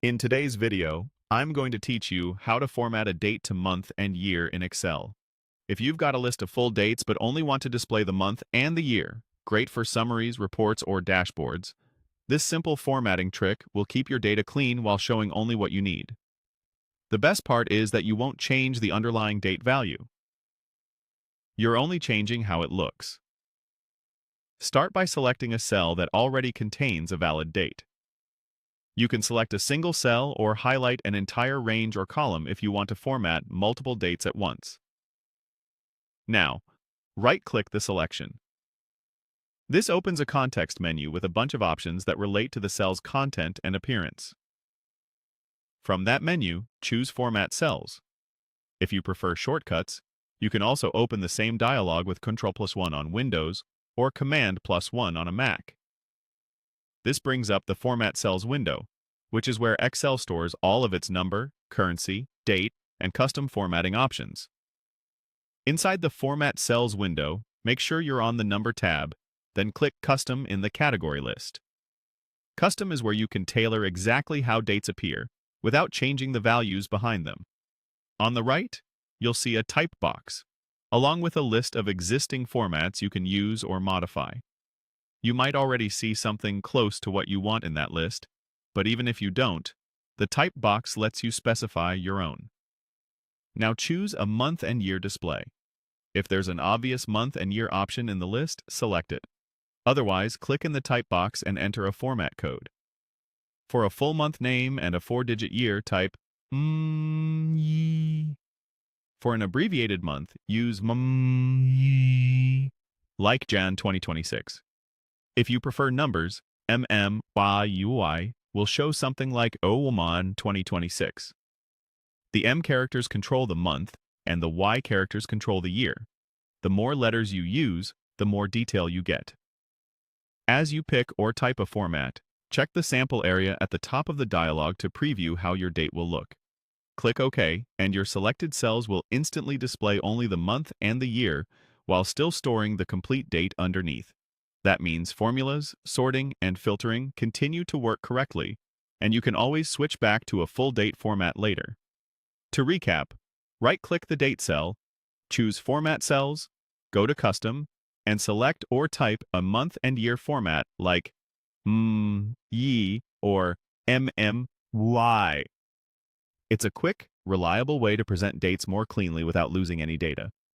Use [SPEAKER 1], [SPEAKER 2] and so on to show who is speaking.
[SPEAKER 1] In today's video, I'm going to teach you how to format a date to month and year in Excel. If you've got a list of full dates but only want to display the month and the year, great for summaries, reports, or dashboards, this simple formatting trick will keep your data clean while showing only what you need. The best part is that you won't change the underlying date value. You're only changing how it looks. Start by selecting a cell that already contains a valid date. You can select a single cell or highlight an entire range or column if you want to format multiple dates at once. Now, right-click the selection. This opens a context menu with a bunch of options that relate to the cell's content and appearance. From that menu, choose Format Cells. If you prefer shortcuts, you can also open the same dialog with Ctrl+1 on Windows or Command+1 on a Mac. This brings up the Format Cells window, which is where Excel stores all of its number, currency, date, and custom formatting options. Inside the Format Cells window, make sure you're on the Number tab, then click Custom in the category list. Custom is where you can tailor exactly how dates appear without changing the values behind them. On the right, you'll see a Type box, along with a list of existing formats you can use or modify. You might already see something close to what you want in that list, but even if you don't, the Type box lets you specify your own. Now choose a month and year display. If there's an obvious month and year option in the list, select it. Otherwise, click in the Type box and enter a format code. For a full month name and a 4-digit year, type MY. For an abbreviated month, use MY, like Jan 2026. If you prefer numbers, MMYUY will show something like OWMAN 2026. The M characters control the month, and the Y characters control the year. The more letters you use, the more detail you get. As you pick or type a format, check the sample area at the top of the dialog to preview how your date will look. Click OK, and your selected cells will instantly display only the month and the year, while still storing the complete date underneath. That means formulas, sorting, and filtering continue to work correctly, and you can always switch back to a full date format later. To recap, right-click the date cell, choose Format Cells, go to Custom, and select or type a month and year format like MY or MMY. It's a quick, reliable way to present dates more cleanly without losing any data.